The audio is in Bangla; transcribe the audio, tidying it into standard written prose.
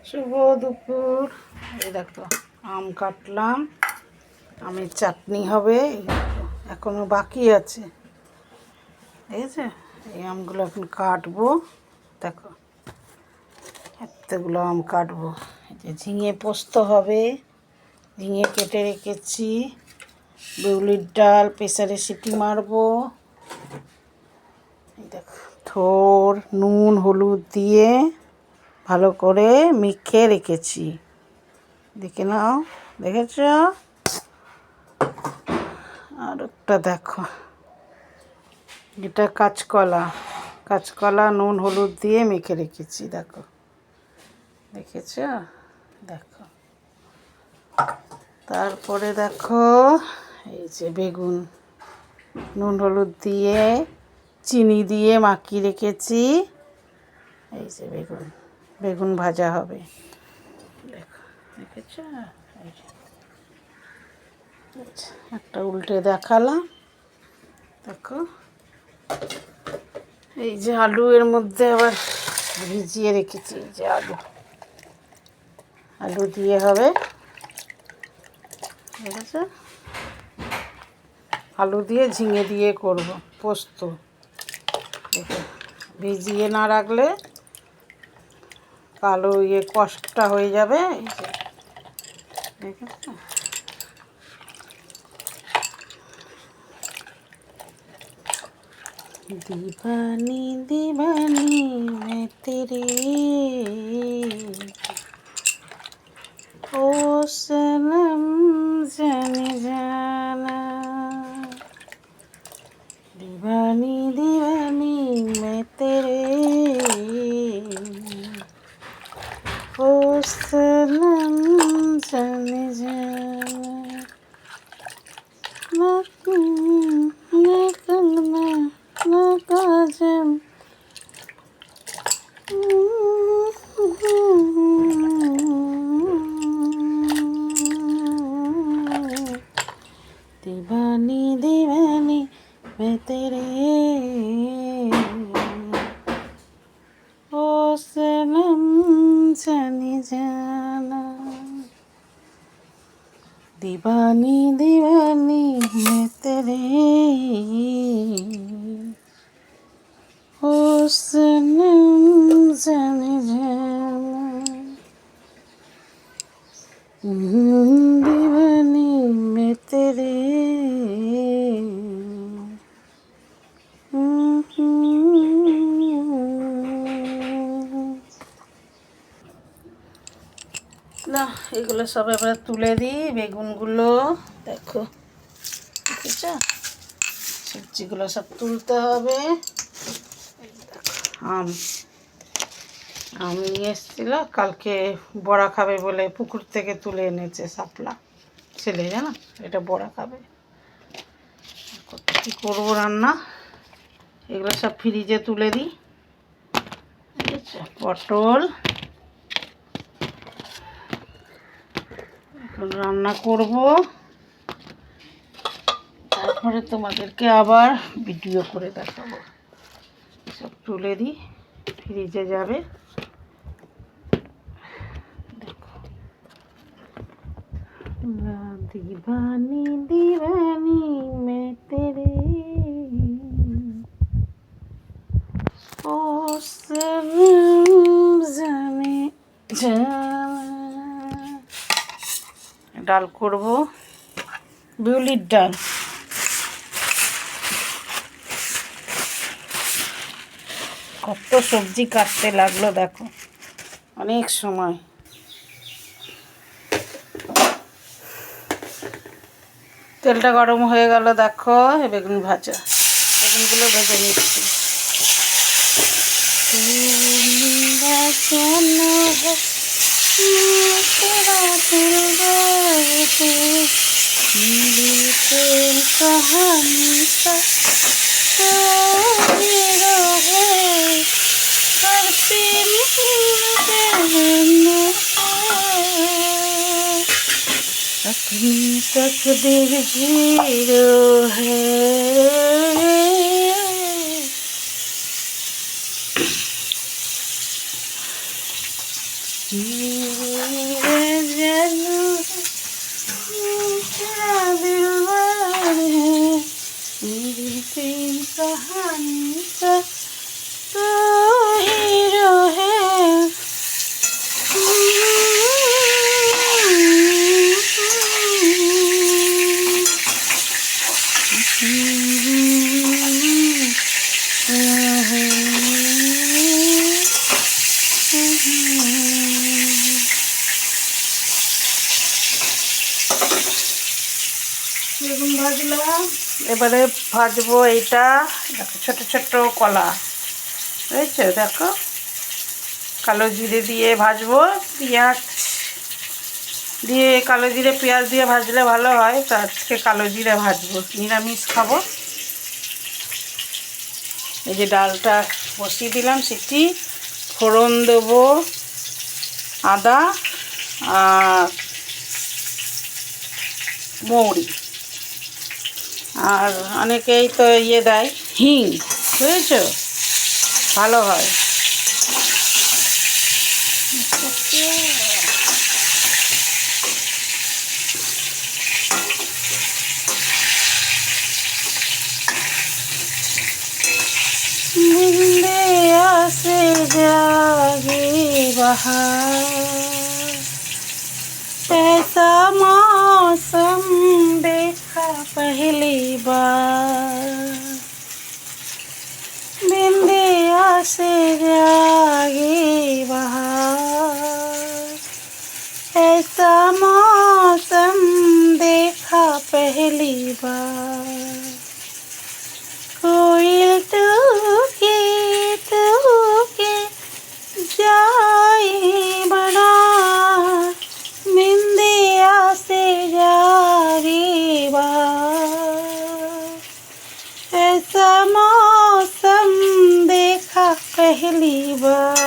শুভ দুপুর। এই দেখো আম কাটলাম, আমের চাটনি হবে। এই দেখো এখনো বাকি আছে, ঠিক আছে। এই আমগুলো এখন কাটবো, দেখো এতগুলো আম কাটবো। এই যে ঝিঙে পোস্ত হবে, ঝিঙে কেটে রেখেছি। বিউলির ডাল প্রেসারে সিটি মারবো। এই দেখো থোড় নুন হলুদ দিয়ে ভালো করে মেখে রেখেছি, দেখে নাও, দেখেছ। আর একটা দেখো, এটা কাঁচকলা, কাঁচকলা নুন হলুদ দিয়ে মেখে রেখেছি, দেখো, দেখেছ, দেখো। তারপরে দেখো এই যে বেগুন নুন হলুদ দিয়ে চিনি দিয়ে মাখিয়ে রেখেছি। এই যে বেগুন, বেগুন ভাজা হবে, দেখো, দেখেছ। এই যে একটা উল্টে দেখালাম, দেখো। এই যে আলু এর মধ্যে আবার ভিজিয়ে রেখেছি, এই যে আলু, আলু দিয়ে হবে, ঠিক আছে। আলু দিয়ে ঝিঙে দিয়ে করব পোস্ত, দেখো। ভিজিয়ে না রাখলে কালো কষ্টটা হয়ে যাবে, এই যে দেখেছো। दीवानी दीवानी मैं तेरे, ओ सनम जाने जाना। दीवानी दीवानी मैं तेरे, ओ सनम जाने जाना। ना कंगना ना काजल, दीवानी दीवानी मैं तेरे, ओ सनम जाने जाना। दीवानी दीवानी मैं तेरे, ओ सनम जाने जाना। दीवानी मैं तेरे, না এগুলো সব এবার তুলে দিই। বেগুনগুলো দেখো, দেখেছ, সবজিগুলো সব তুলতে হবে। আম আম নিয়ে এসেছিল কালকে, বড়া খাবে বলে পুকুর থেকে তুলে এনেছে শাপলা ছেলে, জানো, এটা বড়া খাবে। কী করবো রান্না, এগুলো সব ফ্রিজে তুলে দিই, ঠিক আছে। পটল এখন রান্না করব, তারপরে তোমাদেরকে আবার ভিডিও করে দেখাবো। সব তুলে দিই, ফ্রিজে যাবে। দেখো, दीवानी दीवानी मैं तेरे, ओ सनम जाने जाना। ডাল করব, বিউলির ডাল। কত সবজি কাটতে লাগলো দেখো, অনেক সময়। তেলটা গরম হয়ে গেল, দেখো বেগুন ভাজা, বেগুনগুলো ভেজে নিচ্ছি। अपनी तकदीर जीरो है। मेरे जानू तेरा दिलबर है, मेरी प्रेम कहानी का तू हीरो है। বেগুন ভাজলাম, এবারে ভাজবো এইটা। দেখো ছোট ছোট কলা, বুঝেছো? দেখো কালো জিরে দিয়ে ভাজবো, পেঁয়াজ দিয়ে, কালো জিরে পেঁয়াজ দিয়ে ভাজলে ভালো হয়, তো আজকে কালো জিরে ভাজবো, নিরামিষ খাবো। এই যে ডালটা বসিয়ে দিলাম, সিটি ফোড়ন দেবো আদা আর মৌরি, আর অনেকেই তো ইয়ে দেয় হিং, বুঝেছো? ভালো হয়। बिंदे से जागे बहार, ऐसा मौसम देखा पहली बार। बिंदिया से जागे बहार, ऐसा मौसम देखा पहली बार। कोयल तू के जाए बड़ा, बिंदिया से जागे बहार, ऐसा मौसम देखा पहली बार।